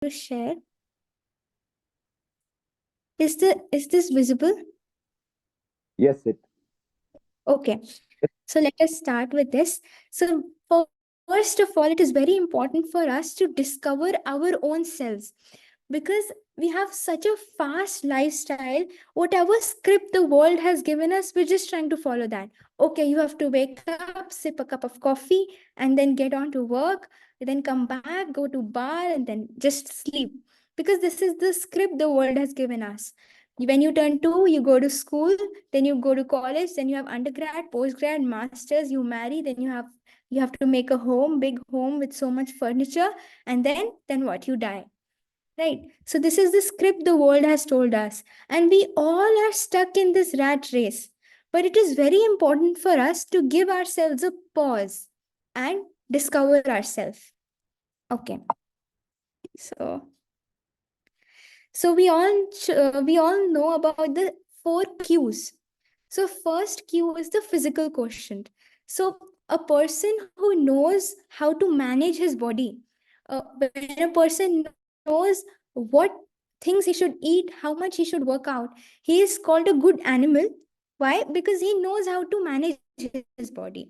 to share. Is this visible? Yes, it. Okay. So let us start with this. So first of all, it is very important for us to discover our own selves, because we have such a fast lifestyle. Whatever script the world has given us, we're just trying to follow that. Okay, you have to wake up, sip a cup of coffee, and then get on to work, then come back, go to bar, and then just sleep, because this is the script the world has given us. When you turn two, you go to school, then you go to college, then you have undergrad, postgrad, masters, you marry, then you have to make a home, big home with so much furniture, and then what? You die. Right. So this is the script the world has told us. And we all are stuck in this rat race. But it is very important for us to give ourselves a pause and discover ourselves. Okay. So we all know about the four Qs. So first Q is the physical quotient. So a person who knows how to manage his body, when a person knows what things he should eat, how much he should work out, he is called a good animal. Why? Because he knows how to manage his body.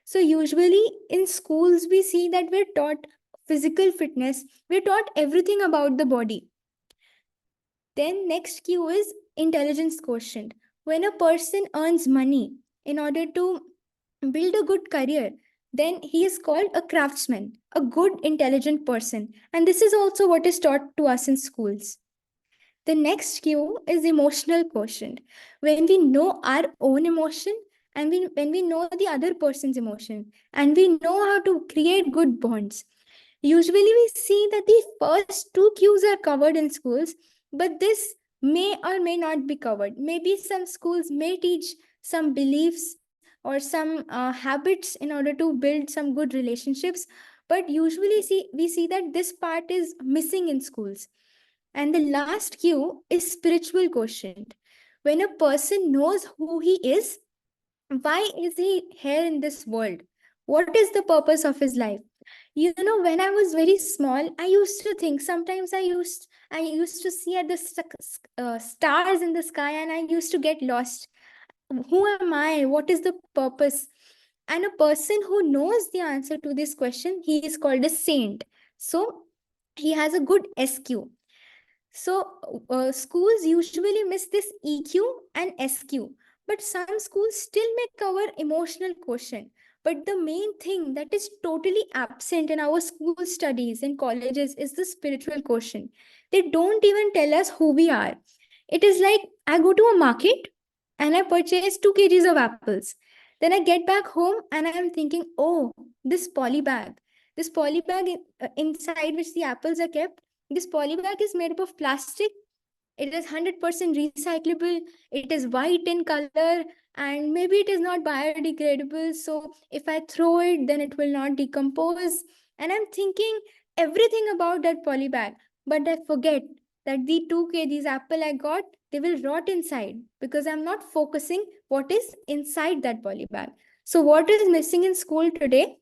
So usually in schools we see that we're taught physical fitness, we're taught everything about the body. Then next Q is intelligence quotient. When a person earns money in order to build a good career, then he is called a craftsman, a good intelligent person. And this is also what is taught to us in schools. The next Q is emotional quotient. When we know our own emotion, and when we know the other person's emotion, and we know how to create good bonds. Usually, we see that the first two Qs are covered in schools, but this may or may not be covered. Maybe some schools may teach some beliefs or some habits in order to build some good relationships, but usually we see that this part is missing in schools. And the last Q is spiritual quotient. When a person knows who he is, why is he here in this world? What is the purpose of his life? When I was very small, I used to think, sometimes I used to see at the stars in the sky, and I used to get lost. Who am I? What is the purpose? And a person who knows the answer to this question, he is called a saint. So he has a good SQ. So, schools usually miss this EQ and SQ, but some schools still may cover emotional quotient. But the main thing that is totally absent in our school studies in colleges is the spiritual quotient. They don't even tell us who we are. It is like I go to a market and I purchase 2 kgs of apples. Then I get back home and I am thinking, oh, this poly bag inside which the apples are kept, this polybag is made up of plastic. It is 100% recyclable. It is white in color, and maybe it is not biodegradable. So if I throw it, then it will not decompose. And I'm thinking everything about that polybag, but I forget that the 2 kgs apple I got, they will rot inside because I'm not focusing what is inside that polybag. So what is missing in school today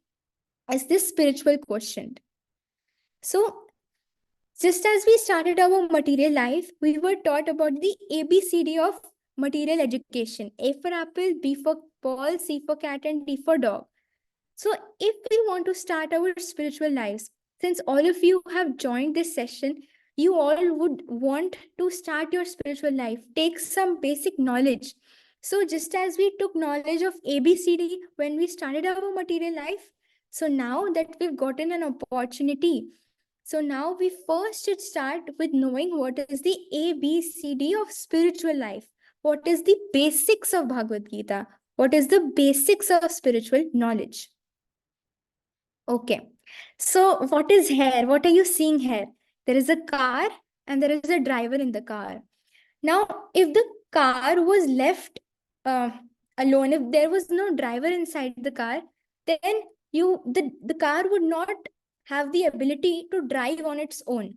is this spiritual quotient. So just as we started our material life, we were taught about the ABCD of material education: A for apple, B for ball, C for cat, and D for dog. So, if we want to start our spiritual lives, since all of you have joined this session, you all would want to start your spiritual life, take some basic knowledge. So, just as we took knowledge of ABCD when we started our material life, so now that we've gotten an opportunity, so now we first should start with knowing what is the ABCD of spiritual life. What is the basics of Bhagavad Gita? What is the basics of spiritual knowledge? Okay. So what is here? What are you seeing here? There is a car and there is a driver in the car. Now, if the car was left uh, alone, if there was no driver inside the car, then the car would not have the ability to drive on its own.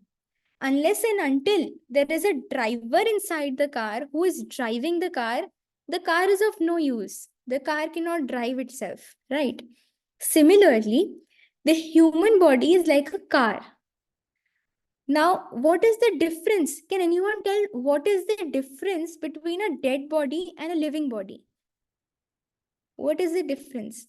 Unless and until there is a driver inside the car who is driving the car is of no use. The car cannot drive itself, right? Similarly, the human body is like a car. Now, what is the difference? Can anyone tell what is the difference between a dead body and a living body? What is the difference?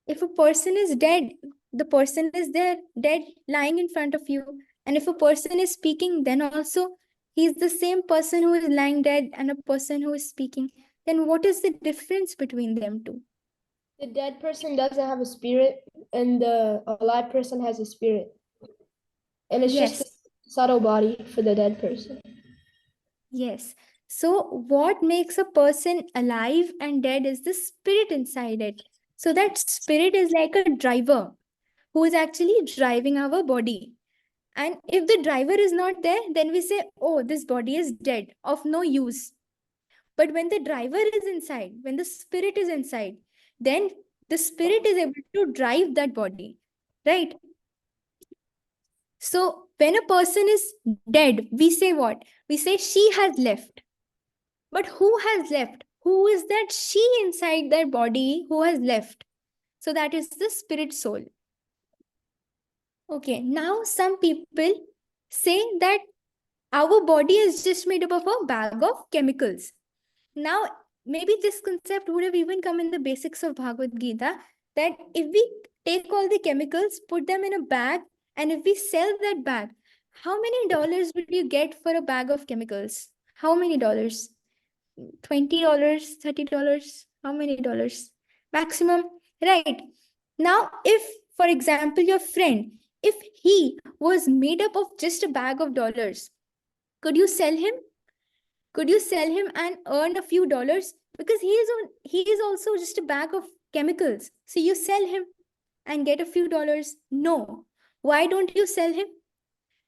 If a person is dead, the person is there, dead, lying in front of you. And if a person is speaking, then also he's the same person who is lying dead and a person who is speaking. Then what is the difference between them two? The dead person doesn't have a spirit, and the alive person has a spirit. And it's just a Yes, subtle body for the dead person. yes. So, what makes a person alive and dead is the spirit inside it. So, that spirit is like a driver who is actually driving our body. And if the driver is not there, then we say, oh, this body is dead, of no use. But when the driver is inside, when the spirit is inside, then the spirit is able to drive that body, right? So when a person is dead, we say what? We say she has left. But who has left? Who is that she inside their body who has left? So that is the spirit soul. Okay, now some people say that our body is just made up of a bag of chemicals. Now, maybe this concept would have even come in the basics of Bhagavad Gita, that if we take all the chemicals, put them in a bag, and if we sell that bag, how many dollars would you get for a bag of chemicals? How many dollars? $20, $30? How many dollars? Maximum, right? Now, if, for example, your friend, if he was made up of just a bag of dollars, could you sell him? Could you sell him and earn a few dollars? Because he is also just a bag of chemicals. So you sell him and get a few dollars. No. Why don't you sell him?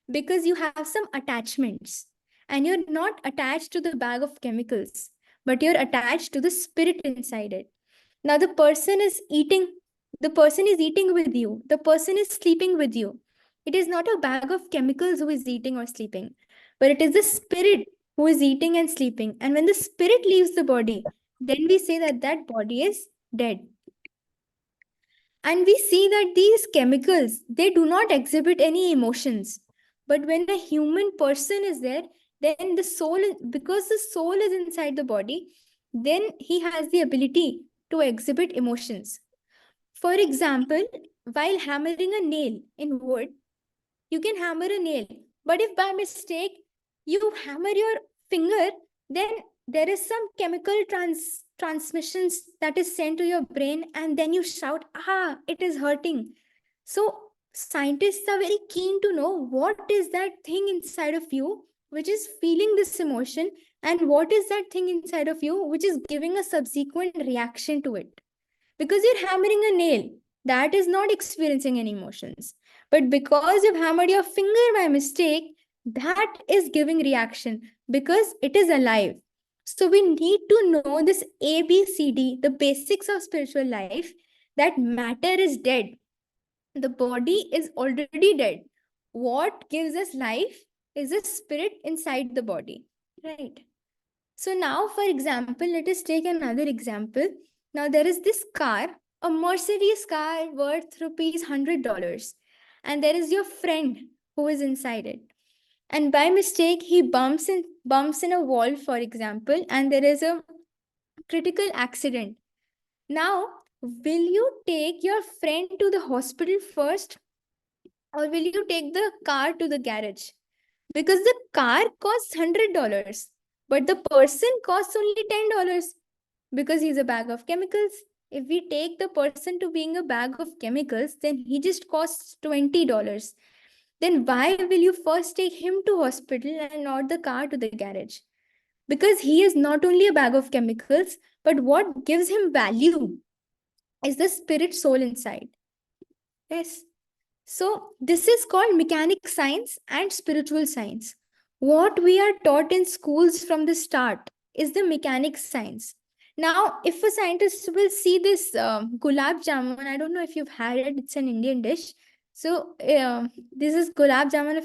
Because you have some attachments. And you're not attached to the bag of chemicals, but you're attached to the spirit inside it. Now the person is eating with you, the person is sleeping with you. It is not a bag of chemicals who is eating or sleeping, but it is the spirit who is eating and sleeping. And when the spirit leaves the body, then we say that that body is dead. And we see that these chemicals, they do not exhibit any emotions. But when a human person is there, then the soul, because the soul is inside the body, then he has the ability to exhibit emotions. For example, while hammering a nail in wood, you can hammer a nail. But if by mistake you hammer your finger, then there is some chemical transmissions that is sent to your brain, and then you shout, ah, it is hurting. So scientists are very keen to know what is that thing inside of you which is feeling this emotion, and what is that thing inside of you which is giving a subsequent reaction to it. Because you're hammering a nail, that is not experiencing any emotions. But because you've hammered your finger by mistake, that is giving reaction because it is alive. So we need to know this ABCD, the basics of spiritual life, that matter is dead. The body is already dead. What gives us life is the spirit inside the body. Right. So now, for example, let us take another example. Now there is this car, a Mercedes car worth rupees $100, and there is your friend who is inside it. And by mistake, he bumps in a wall, for example, and there is a critical accident. Now, will you take your friend to the hospital first, or will you take the car to the garage? Because the car costs $100, but the person costs only $10 because he's a bag of chemicals. If we take the person to being a bag of chemicals, then he just costs $20. Then why will you first take him to hospital and not the car to the garage? Because he is not only a bag of chemicals, but what gives him value is the spirit soul inside. Yes. So, this is called mechanic science and spiritual science. What we are taught in schools from the start is the mechanic science. Now, if a scientist will see this gulab jamun, I don't know if you've had it, it's an Indian dish. So, this is gulab jamun.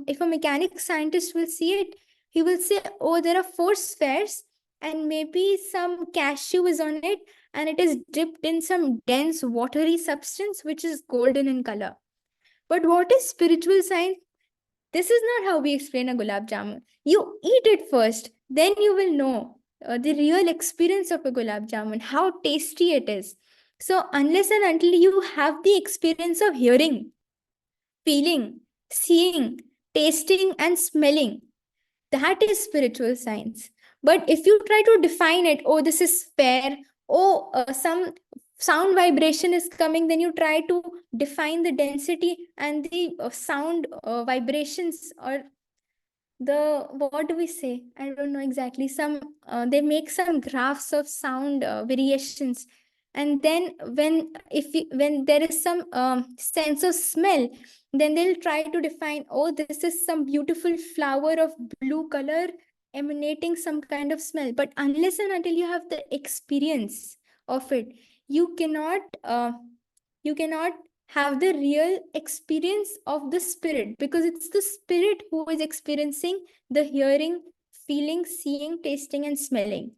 If a mechanic scientist will see it, he will say, oh, there are four spheres, and maybe some cashew is on it, and it is dipped in some dense watery substance which is golden in color. But what is spiritual science? This is not how we explain a gulab jamun. You eat it first, then you will know the real experience of a gulab jamun, how tasty it is. So, unless and until you have the experience of hearing, feeling, seeing, tasting, and smelling, that is spiritual science. But if you try to define it, oh, this is fair, oh, some sound vibration is coming, then you try to define the density and the sound vibrations, or the, what do we say, I don't know exactly, some they make some graphs of sound variations. And then when there is some sense of smell, then they'll try to define, oh, this is some beautiful flower of blue color emanating some kind of smell. But unless and until you have the experience of it, you cannot you cannot have the real experience of the spirit, because it's the spirit who is experiencing the hearing, feeling, seeing, tasting, and smelling.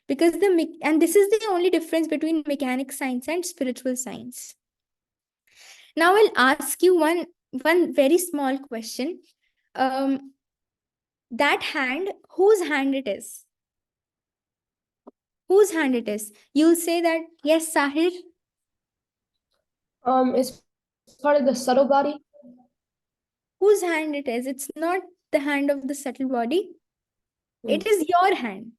Because and this is the only difference between mechanic science and spiritual science. Now I'll ask you one very small question. That hand, whose hand it is? Whose hand it is? You'll say that, yes, Sahir. It's part of the subtle body. Whose hand it is? It's not the hand of the subtle body. It Hmm. is your hand,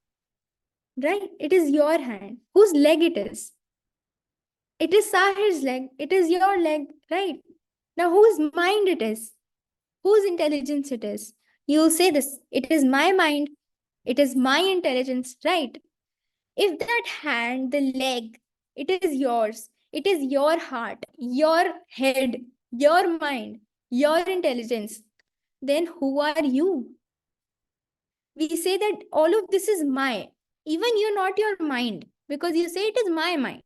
right? It is your hand. Whose leg it is? It is Sahir's leg. It is your leg, right? Now, whose mind it is? Whose intelligence it is? You'll say this. It is my mind. It is my intelligence, right? If that hand, the leg, it is yours. It is your heart, your head, your mind, your intelligence. Then who are you? We say that all of this is my. Even you're not your mind, because you say it is my mind.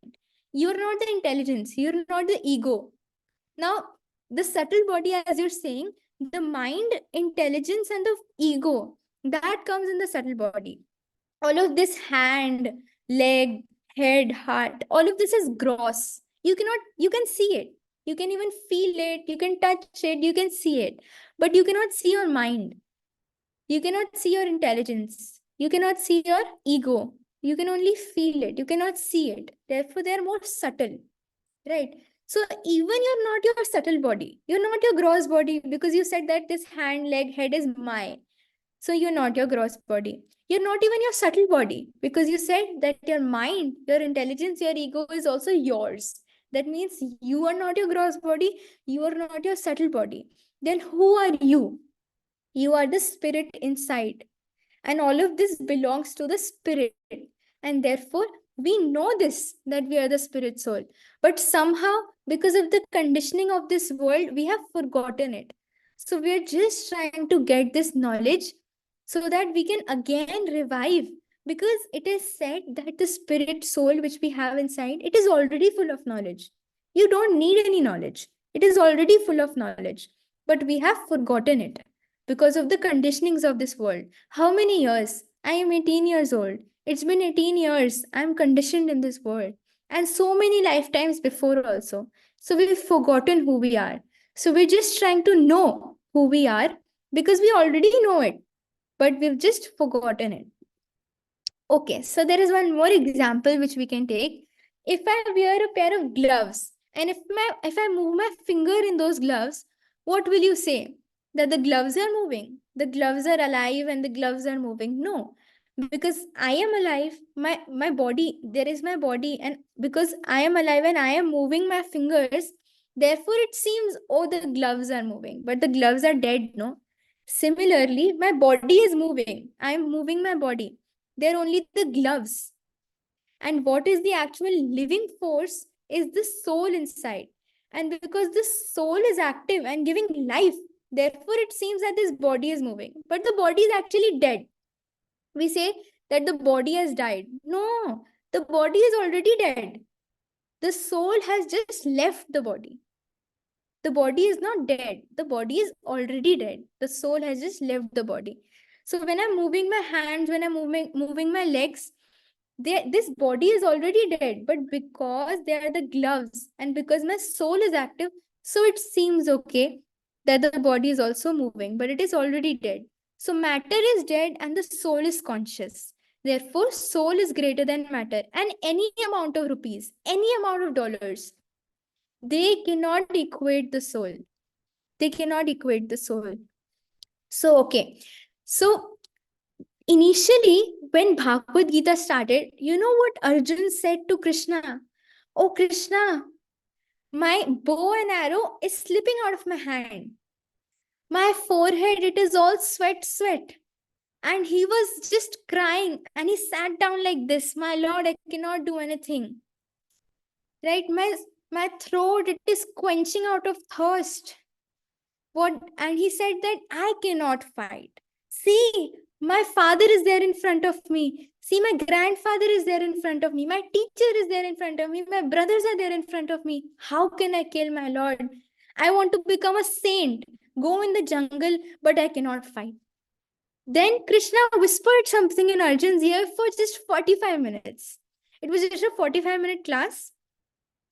You're not the intelligence, you're not the ego. Now, the subtle body, as you're saying, the mind, intelligence, and the ego, that comes in the subtle body. All of this hand, leg, head, heart, all of this is gross. You can see it. You can even feel it. You can touch it. You can see it. But you cannot see your mind. You cannot see your intelligence. You cannot see your ego. You can only feel it. You cannot see it. Therefore, they are more subtle, right? So even you're not your subtle body. You're not your gross body, because you said that this hand, leg, head is my. So you're not your gross body. You're not even your subtle body, because you said that your mind, your intelligence, your ego is also yours. That means you are not your gross body. You are not your subtle body. Then who are you? You are the spirit inside. And all of this belongs to the spirit. And therefore, we know this, that we are the spirit soul. But somehow, because of the conditioning of this world, we have forgotten it. So we are just trying to get this knowledge so that we can again revive. Because it is said that the spirit soul which we have inside, it is already full of knowledge. You don't need any knowledge. It is already full of knowledge. But we have forgotten it because of the conditionings of this world. How many years? I am 18 years old. It's been 18 years. I'm conditioned in this world. And so many lifetimes before also. So we've forgotten who we are. So we're just trying to know who we are because we already know it, but we've just forgotten it. Okay, so there is one more example which we can take. If I wear a pair of gloves and if I move my finger in those gloves, what will you say? That the gloves are moving, the gloves are alive, and the gloves are moving? No, because I am alive. My body, there is my body, and because I am alive and I am moving my fingers, therefore it seems, oh, the gloves are moving, but the gloves are dead. No. Similarly, my body is moving. I am moving my body. They're only the gloves. And what is the actual living force is the soul inside. And because the soul is active and giving life, therefore it seems that this body is moving. But the body is actually dead. We say that the body has died. No, the body is already dead. The soul has just left the body. The body is not dead. The body is already dead. The soul has just left the body. So when I'm moving my hands, when I'm moving my legs, this body is already dead. But because they are the gloves and because my soul is active, so it seems okay that the body is also moving, but it is already dead. So matter is dead and the soul is conscious. Therefore, soul is greater than matter. And any amount of rupees, any amount of dollars, they cannot equate the soul. They cannot equate the soul. So, okay. So, initially, when Bhagavad Gita started, you know what Arjun said to Krishna? Oh, Krishna, my bow and arrow is slipping out of my hand. My forehead, it is all sweat, sweat. And he was just crying and he sat down like this. My Lord, I cannot do anything. Right? My throat, it is quenching out of thirst. What? And he said that I cannot fight. See, my father is there in front of me. See, my grandfather is there in front of me. My teacher is there in front of me. My brothers are there in front of me. How can I kill my Lord? I want to become a saint, go in the jungle, but I cannot fight. Then Krishna whispered something in Arjun's ear for just 45 minutes. It was just a 45-minute class,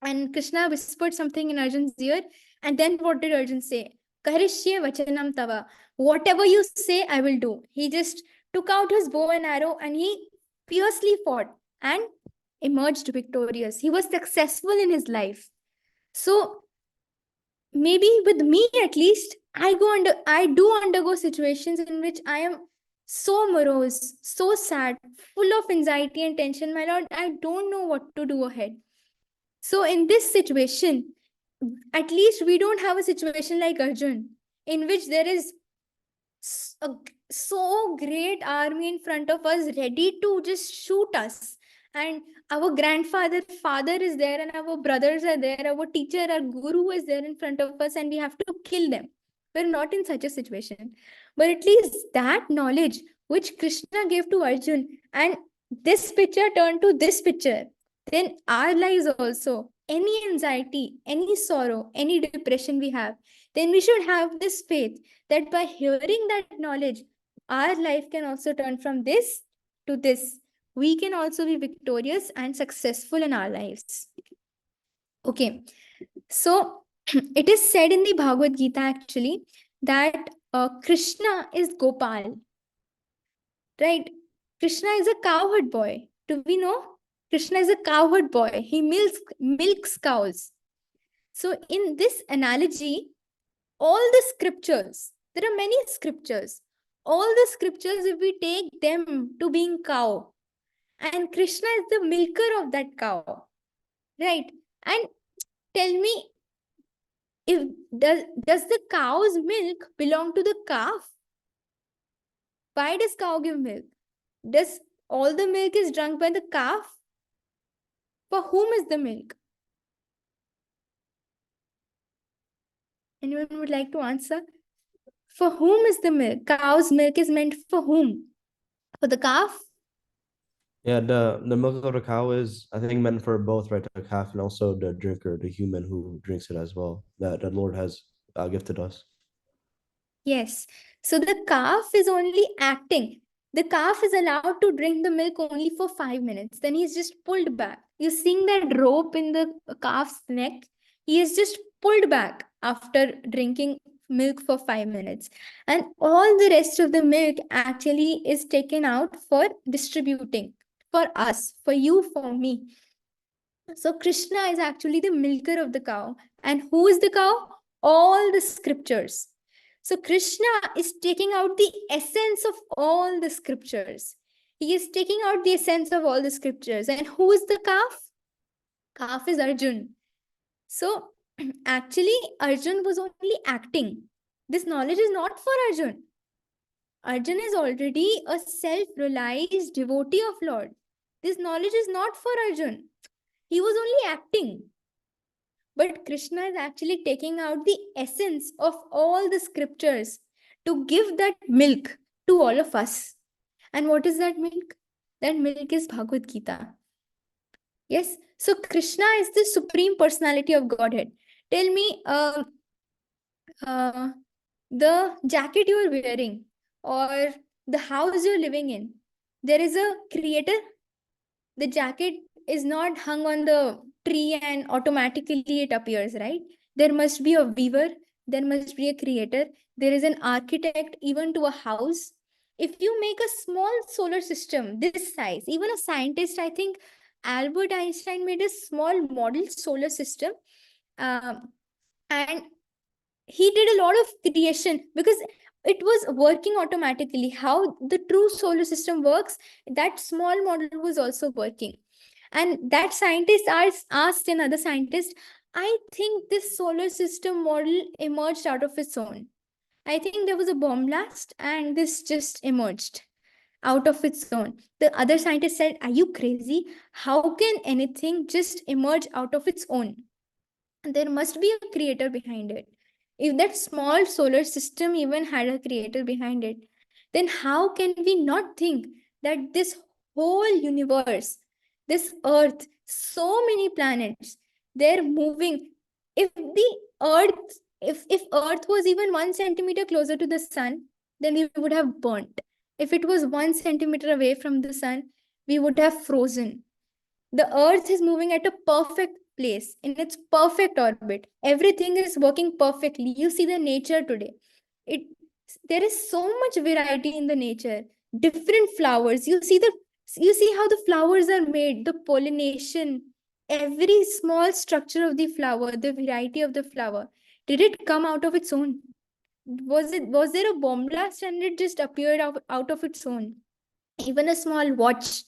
and Krishna whispered something in Arjun's ear. And then what did Arjun say? Karishye vachanam tava. Whatever you say, I will do. He just took out his bow and arrow and he fiercely fought and emerged victorious. He was successful in his life. So maybe with me at least, I do undergo situations in which I am so morose, so sad, full of anxiety and tension. My Lord, I don't know what to do ahead. So in this situation, at least we don't have a situation like Arjun, in which there is a so great army in front of us ready to just shoot us. And our father is there, and our brothers are there, our teacher, our guru is there in front of us, and we have to kill them. We're not in such a situation. But at least that knowledge which Krishna gave to Arjun, and this picture turned to this picture, then our lives also, any anxiety, any sorrow, any depression we have, then we should have this faith that by hearing that knowledge, our life can also turn from this to this. We can also be victorious and successful in our lives. Okay, so it is said in the Bhagavad Gita actually that Krishna is Gopal, right? Krishna is a cowherd boy. Do we know? Krishna is a cowherd boy. He milks cows. So in this analogy, all the scriptures, there are many scriptures. All the scriptures, if we take them to being cow, and Krishna is the milker of that cow, right? And tell me, if does the cow's milk belong to the calf? Why does cow give milk? Does all the milk is drunk by the calf? For whom is the milk? Anyone would like to answer? For whom is the milk? Cow's milk is meant for whom? For the calf? Yeah, the milk of the cow is, I think, meant for both, right? The calf and also the drinker, the human who drinks it as well. That the Lord has gifted us. Yes. So the calf is only acting. The calf is allowed to drink the milk only for 5 minutes. Then he's just pulled back. You seeing that rope in the calf's neck? He is just pulled back after drinking milk for 5 minutes. And all the rest of the milk actually is taken out for distributing for us, for you, for me. So Krishna is actually the milker of the cow. And who is the cow? All the scriptures. So Krishna is taking out the essence of all the scriptures. He is taking out the essence of all the scriptures. And who is the calf? Calf is Arjun. So actually, Arjun was only acting. This knowledge is not for Arjun. Arjun is already a self-realized devotee of Lord. This knowledge is not for Arjun. He was only acting. But Krishna is actually taking out the essence of all the scriptures to give that milk to all of us. And what is that milk? That milk is Bhagavad Gita. Yes. So Krishna is the supreme personality of Godhead. Tell me, the jacket you are wearing, or the house you're living in, there is a creator. The jacket is not hung on the tree and automatically it appears, right? There must be a weaver, there must be a creator, there is an architect even to a house. If you make a small solar system this size, even a scientist, I think Albert Einstein made a small model solar system, and he did a lot of creation because it was working automatically. How the true solar system works, that small model was also working. And that scientist asked another scientist, I think this solar system model emerged out of its own. I think there was a bomb blast and this just emerged out of its own. The other scientist said, are you crazy? How can anything just emerge out of its own? There must be a creator behind it. If that small solar system even had a creator behind it, then how can we not think that this whole universe, this earth, so many planets, they're moving. If the earth, if earth was even 1 centimeter closer to the sun, then we would have burnt. If it was 1 centimeter away from the sun, we would have frozen. The earth is moving at a perfect place in its perfect orbit. Everything is working perfectly. You see the nature today. It There is so much variety in the nature. Different flowers. You see how the flowers are made, the pollination, every small structure of the flower, the variety of the flower. Did it come out of its own? Was there a bomb blast and it just appeared out of its own? Even a small watch,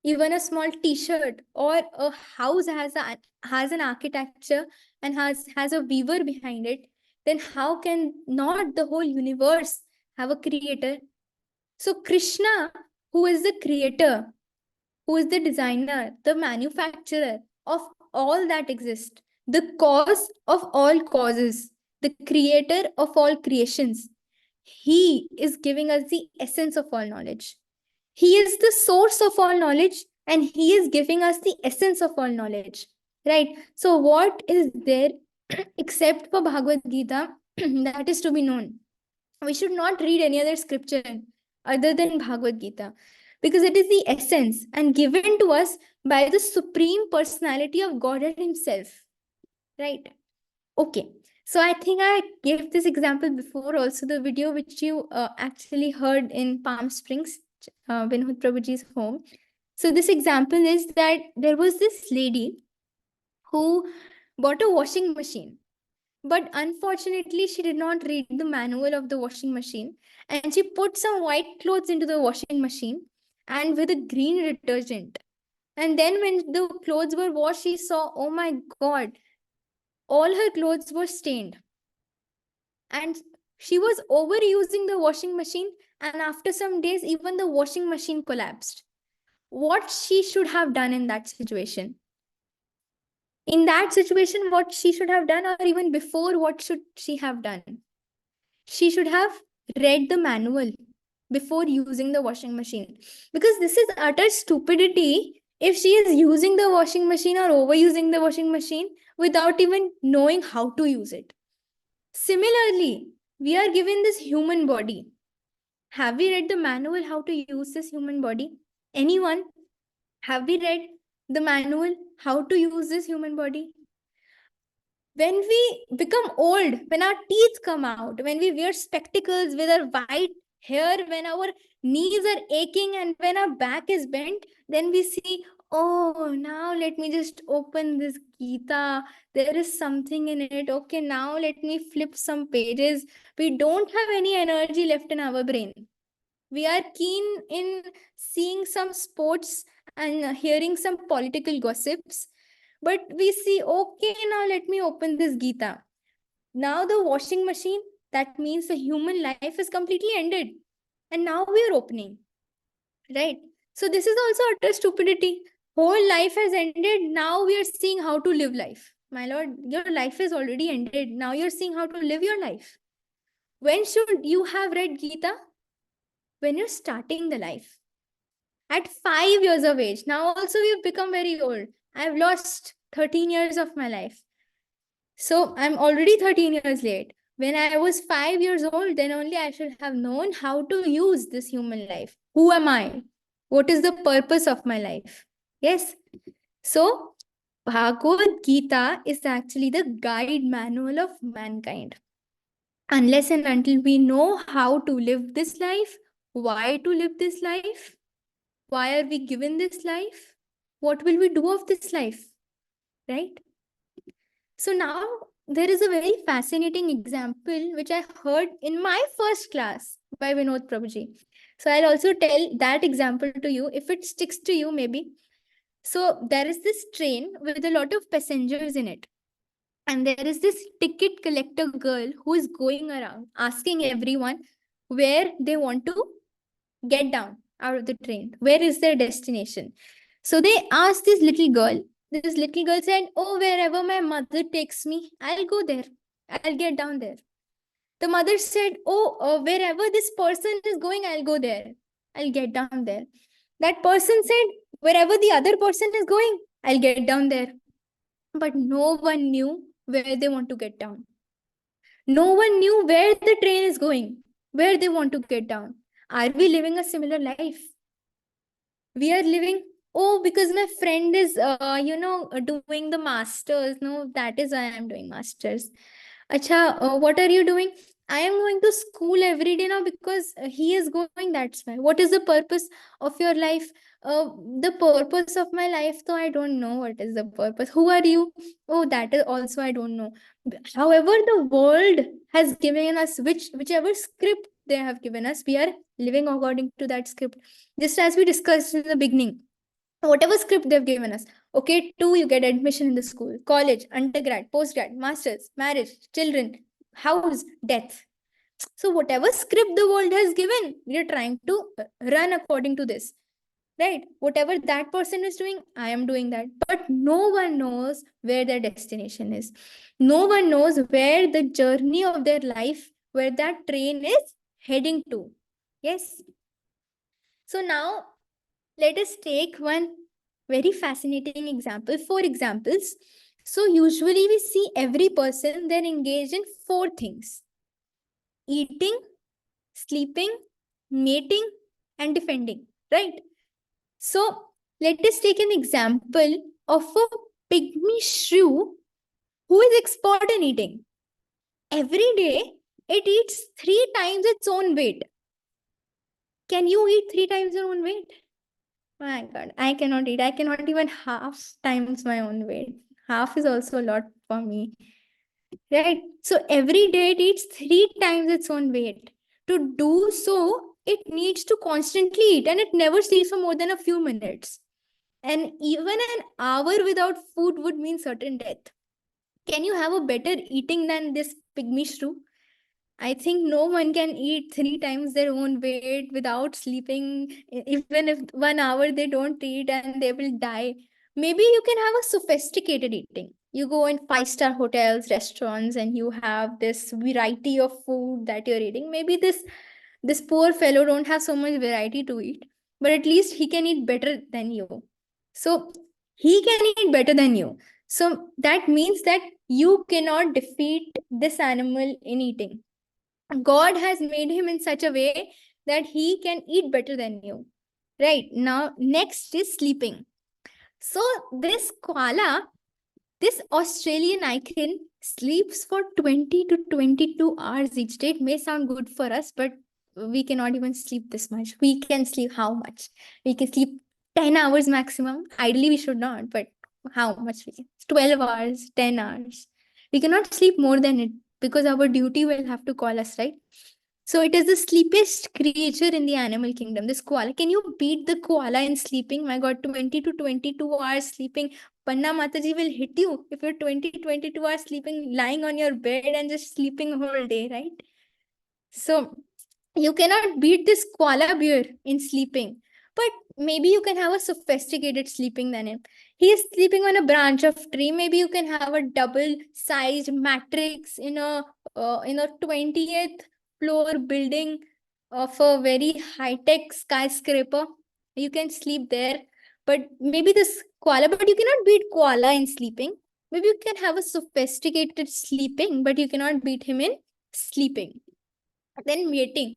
even a small t-shirt or a house has an architecture and has a weaver behind it, then how can not the whole universe have a creator? So Krishna, who is the creator, who is the designer, the manufacturer of all that exists, the cause of all causes, the creator of all creations, he is giving us the essence of all knowledge. He is the source of all knowledge and he is giving us the essence of all knowledge. Right? So, what is there except for Bhagavad Gita that is to be known? We should not read any other scripture other than Bhagavad Gita because it is the essence and given to us by the Supreme Personality of Godhead Himself. Right? Okay. So I think I gave this example before also, the video which you actually heard in Palm Springs, Vinod Prabhuji's home. So this example is that there was this lady who bought a washing machine, but unfortunately she did not read the manual of the washing machine and she put some white clothes into the washing machine and with a green detergent. And then when the clothes were washed, she saw, oh my God, all her clothes were stained. And she was overusing the washing machine, and after some days even the washing machine collapsed. What she should have done in that situation? In that situation, what she should have done, or even before, what should she have done? She should have read the manual before using the washing machine, because this is utter stupidity if she is using the washing machine or overusing the washing machine without even knowing how to use it. Similarly, we are given this human body. Have we read the manual how to use this human body? Anyone? Have we read the manual how to use this human body? When we become old, when our teeth come out, when we wear spectacles with our white hair, when our knees are aching and when our back is bent, then we see, oh, now let me just open this Gita. There is something in it. Okay, now let me flip some pages. We don't have any energy left in our brain. We are keen in seeing some sports and hearing some political gossips. But we see, okay, now let me open this Gita. Now the washing machine, that means the human life is completely ended. And now we are opening. Right? So this is also utter stupidity. Whole life has ended. Now we are seeing how to live life. My lord, your life is already ended. Now you're seeing how to live your life. When should you have read Gita? When you're starting the life. At 5 years of age. Now also we've become very old. I've lost 13 years of my life. So I'm already 13 years late. When I was 5 years old, then only I should have known how to use this human life. Who am I? What is the purpose of my life? Yes. So, Bhagavad Gita is actually the guide manual of mankind. Unless and until we know how to live this life, why to live this life, why are we given this life, what will we do of this life, right? So now there is a very fascinating example which I heard in my first class by Vinod Prabhuji. So I'll also tell that example to you if it sticks to you, maybe. So there is this train with a lot of passengers in it. And there is this ticket collector girl who is going around asking everyone where they want to get down out of the train. Where is their destination? So they asked this little girl. This little girl said, "Oh, wherever my mother takes me, I'll go there. I'll get down there." The mother said, "Oh, wherever this person is going, I'll go there. I'll get down there." That person said, "Wherever the other person is going, I'll get down there." But no one knew where they want to get down. No one knew where the train is going, where they want to get down. Are we living a similar life? We are living, oh, because my friend is doing the masters. No, that is why I'm doing masters. Acha, what are you doing? I am going to school every day now because he is going, that's why. What is the purpose of your life? The purpose of my life, though I don't know what is the purpose. Who are you? Oh, that is also I don't know. However, the world has given us whichever script they have given us, we are living according to that script. Just as we discussed in the beginning, whatever script they've given us. Okay, 2, you get admission in the school, college, undergrad, postgrad, masters, marriage, children, house, death. So whatever script the world has given, we are trying to run according to this, right? Whatever that person is doing, I am doing that. But no one knows where their destination is. No one knows where the journey of their life, where that train is heading to. Yes. So now let us take one very fascinating example, 4 examples. So usually we see every person, they're engaged in 4 things: eating, sleeping, mating, and defending, right? So let us take an example of a pygmy shrew who is expert in eating. Every day it eats 3 times its own weight. Can you eat 3 times your own weight? My God, I cannot eat. I cannot even half times my own weight. Half is also a lot for me. Right? So every day it eats 3 times its own weight. To do so, it needs to constantly eat and it never sleeps for more than a few minutes. And even an hour without food would mean certain death. Can you have a better eating than this pygmy shrew? I think no one can eat 3 times their own weight without sleeping. Even if 1 hour they don't eat and they will die. Maybe you can have a sophisticated eating. You go in 5-star hotels, restaurants, and you have this variety of food that you're eating. Maybe this poor fellow don't have so much variety to eat, but at least he can eat better than you. So he can eat better than you. So that means that you cannot defeat this animal in eating. God has made him in such a way that he can eat better than you. Right. Now, next is sleeping. So, this koala, this Australian icon, sleeps for 20 to 22 hours each day. It may sound good for us, but we cannot even sleep this much. We can sleep how much? We can sleep 10 hours maximum. Ideally, we should not, but how much we can? 12 hours, 10 hours. We cannot sleep more than it because our duty will have to call us, right? So it is the sleepiest creature in the animal kingdom, this koala. Can you beat the koala in sleeping? My God, 20 to 22 hours sleeping. Panna Mataji will hit you if you're 20 to 22 hours sleeping, lying on your bed and just sleeping whole day, right? So you cannot beat this koala bear in sleeping. But maybe you can have a sophisticated sleeping than him. He is sleeping on a branch of tree. Maybe you can have a double-sized matrix in a 20th floor building of a very high-tech skyscraper. You can sleep there. But maybe this koala, but you cannot beat koala in sleeping. Maybe you can have a sophisticated sleeping, but you cannot beat him in sleeping, then mating.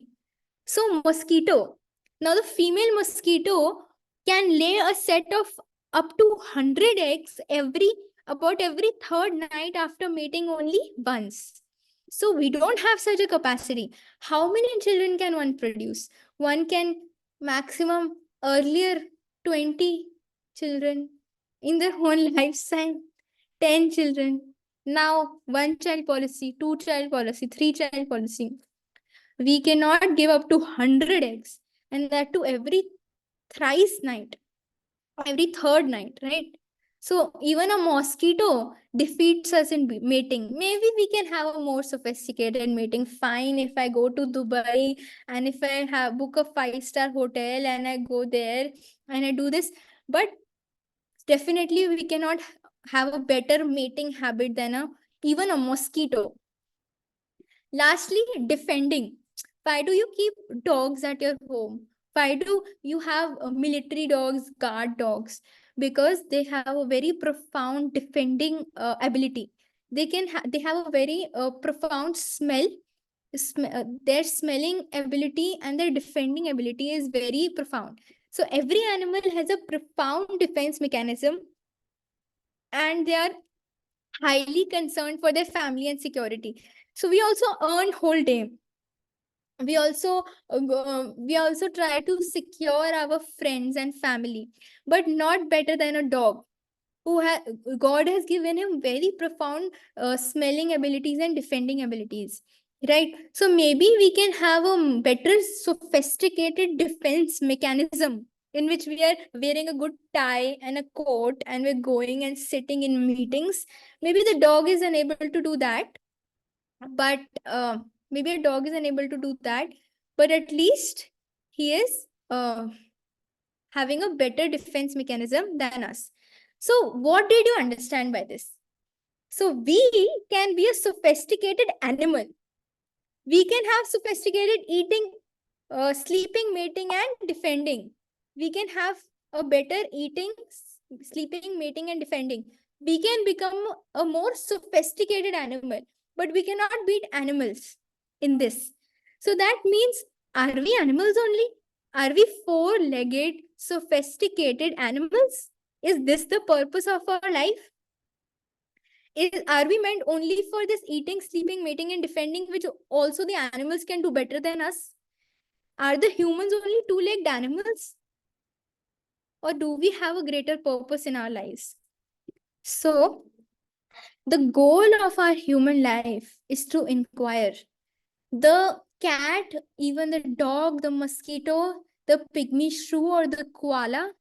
So mosquito. Now the female mosquito can lay a set of up to 100 eggs about every third night after mating only once. So we don't have such a capacity. How many children can one produce? One can maximum earlier 20 children in their whole lifetime, 10 children. Now one child policy, two child policy, three child policy. We cannot give up to 100 eggs, and that to every thrice night, every third night, right? So even a mosquito defeats us in mating. Maybe we can have a more sophisticated mating. Fine, if I go to Dubai and if I have book a 5-star hotel and I go there and I do this, but definitely we cannot have a better mating habit than even a mosquito. Lastly, defending. Why do you keep dogs at your home? Why do you have military dogs, guard dogs? Because they have a very profound defending ability. They have a very profound smell. Their smelling ability and their defending ability is very profound. So every animal has a profound defense mechanism, and they are highly concerned for their family and security. So we also earn whole day. We also try to secure our friends and family, but not better than a dog who God has given him very profound smelling abilities and defending abilities, right? So maybe we can have a better sophisticated defense mechanism in which we are wearing a good tie and a coat and we're going and sitting in meetings. Maybe the dog is unable to do that, but maybe a dog is unable to do that, but at least he is having a better defense mechanism than us. So what did you understand by this? So we can be a sophisticated animal. We can have sophisticated eating, sleeping, mating, and defending. We can have a better eating, sleeping, mating, and defending. We can become a more sophisticated animal, but we cannot beat animals in this. So that means, are we animals only? Are we four-legged, sophisticated animals? Is this the purpose of our life? Are we meant only for this eating, sleeping, mating, and defending, which also the animals can do better than us? Are the humans only two-legged animals? Or do we have a greater purpose in our lives? So, the goal of our human life is to inquire. The cat, even the dog, the mosquito, the pygmy shrew, or the koala,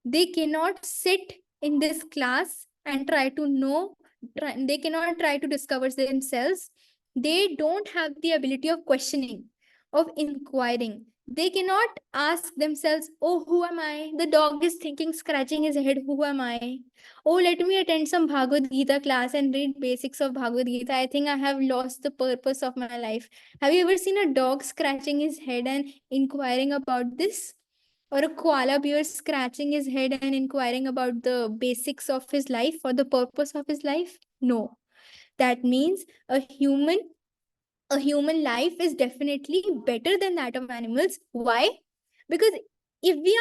they cannot sit in this class and try to know, they cannot try to discover themselves. They don't have the ability of questioning, of inquiring. They cannot ask themselves, oh, who am I? The dog is thinking, scratching his head, who am I? Oh, let me attend some Bhagavad Gita class and read basics of Bhagavad Gita. I think I have lost the purpose of my life. Have you ever seen a dog scratching his head and inquiring about this? Or a koala bear scratching his head and inquiring about the basics of his life or the purpose of his life? No. That means a human life is definitely better than that of animals. Why? Because if we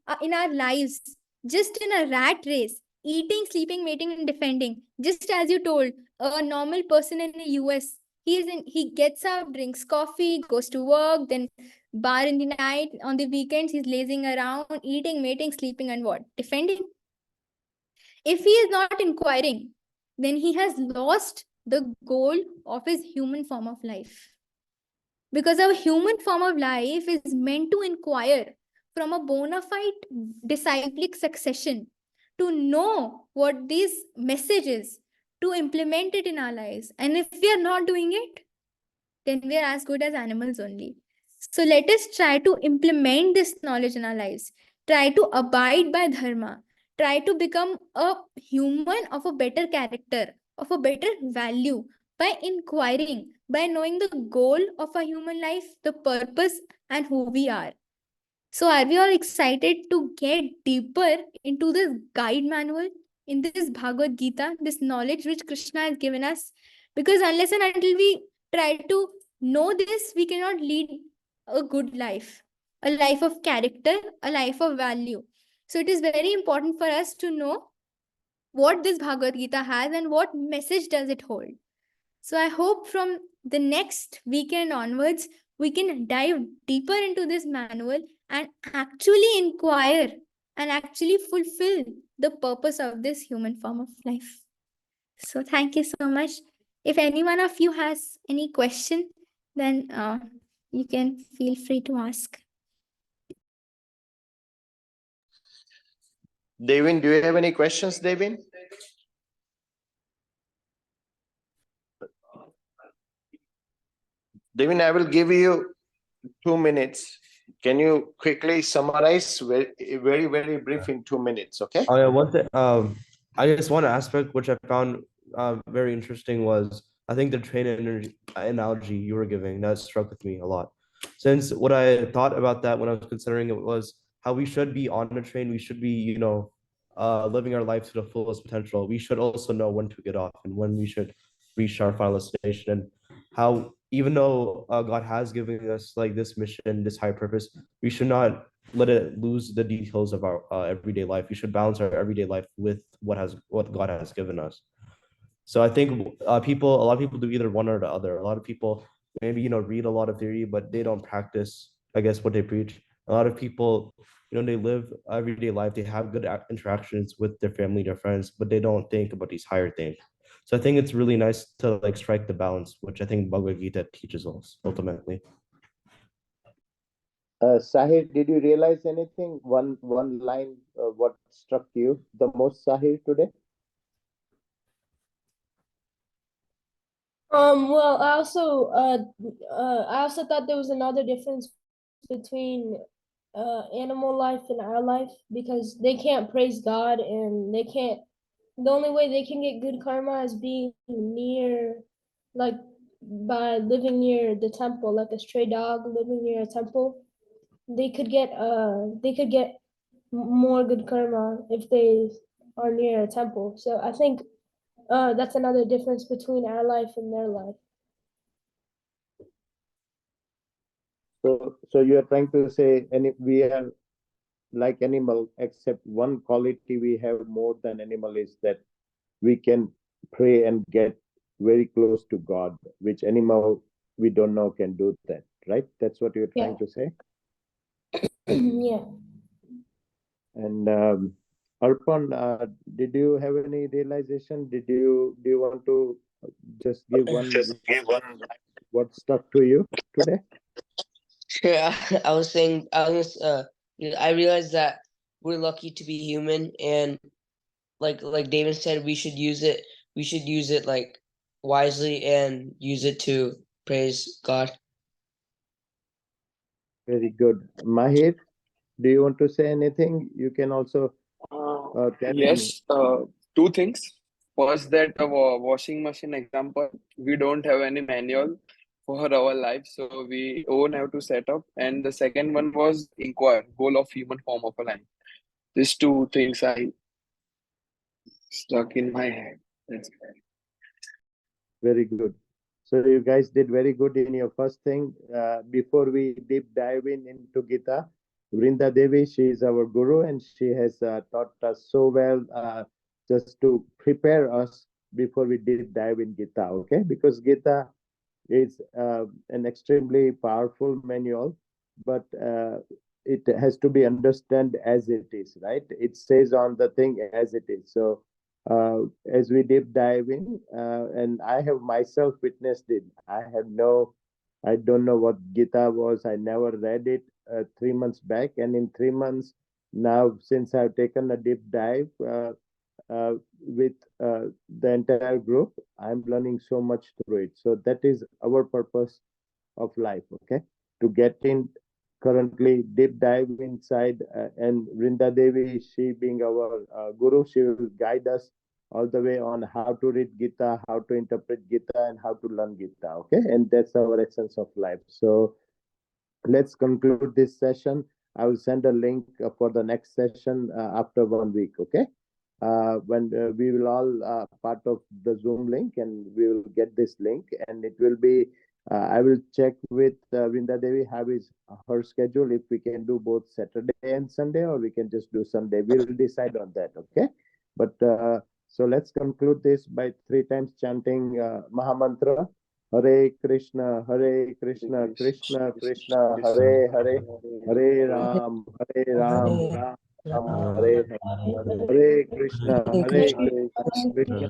are in our lives just in a rat race, eating, sleeping, mating, and defending, just as you told, a normal person in the US, he gets up, drinks coffee, goes to work, then bar in the night, on the weekends he's lazing around, eating, mating, sleeping, and what? Defending. If he is not inquiring, then he has lost the goal of his human form of life. Because our human form of life is meant to inquire from a bona fide disciplic succession, to know what these messages, to implement it in our lives. And if we are not doing it, then we are as good as animals only. So let us try to implement this knowledge in our lives. Try to abide by dharma. Try to become a human of a better character, of a better value, by inquiring, by knowing the goal of our human life, the purpose, and who we are. So are we all excited to get deeper into this guide manual, in this Bhagavad Gita, this knowledge which Krishna has given us? Because unless and until we try to know this, we cannot lead a good life, a life of character, a life of value. So it is very important for us to know what this Bhagavad Gita has and what message does it hold. So I hope from the next weekend onwards, we can dive deeper into this manual and actually inquire and actually fulfill the purpose of this human form of life. So thank you so much. If any one of you has any question, then you can feel free to ask. Devin, do you have any questions, Devin? Devin, I will give you 2 minutes. Can you quickly summarize very brief in 2 minutes, okay? Oh yeah, one thing. I guess one aspect which I found very interesting was I think the train energy analogy you were giving that struck with me a lot. Since what I thought about that when I was considering it was how we should be on the train, we should be, living our life to the fullest potential. We should also know when to get off and when we should reach our final destination. And how even though God has given us like this mission, this high purpose, we should not let it lose the details of our everyday life. We should balance our everyday life with what God has given us. So I think a lot of people do either one or the other. A lot of people maybe read a lot of theory, but they don't practice, I guess, what they preach. A lot of people, they live everyday life. They have good interactions with their family, their friends, but they don't think about these higher things. So I think it's really nice to like strike the balance, which I think Bhagavad Gita teaches us ultimately. Sahir, did you realize anything? One line, what struck you the most, Sahir, today? Well, I also thought there was another difference between animal life and our life, because they can't praise God, and they can't. The only way they can get good karma is being near, like by living near the temple, like a stray dog living near a temple. They could get more good karma if they are near a temple. So I think that's another difference between our life and their life. So you are trying to say we are like animal, except one quality we have more than animal is that we can pray and get very close to God, which animal we don't know can do that, right? That's what you're trying Yeah. to say. Yeah. And Arpan, did you have any realization? Do you want to just give what stuck to you today? Yeah, I was saying, I realized that we're lucky to be human, and like David said, we should use it. We should use it like wisely and use it to praise God. Very good. Mahir, do you want to say anything? You can also tell him. Yes, two things. First, that washing machine example, we don't have any manual for our life, so we own have to set up. And the second one was inquire, goal of human form of a life. These two things I stuck in my head. That's Very good. So you guys did very good in your first thing. Before we deep dive into Gita, Vrinda Devi, she is our guru, and she has taught us so well just to prepare us before we deep dive in Gita. Okay, because Gita is an extremely powerful manual, but it has to be understood as it is, right? It says on the thing as it is. So as we deep dive in, and I have myself witnessed it. I don't know what Gita was. I never read it 3 months back, and in 3 months now, since I've taken a deep dive with the entire group, I'm learning so much through it. So that is our purpose of life, okay? To get in currently deep dive inside, and Vrinda Devi, she being our guru, she will guide us all the way on how to read Gita, how to interpret Gita, and how to learn Gita, okay? And that's our essence of life. So let's conclude this session. I will send a link for the next session after 1 week, okay? When we will all part of the Zoom link, and we will get this link, and it will be I will check with Vrinda Devi how is her schedule, if we can do both Saturday and Sunday, or we can just do Sunday. We'll decide on that, okay? But so let's conclude this by 3 times chanting Mahamantra. Hare Krishna, Krishna Krishna, Hare Hare, Hare Ram, Ram Hare Hare, Hare Krishna, Krishna Krishna, Krishna,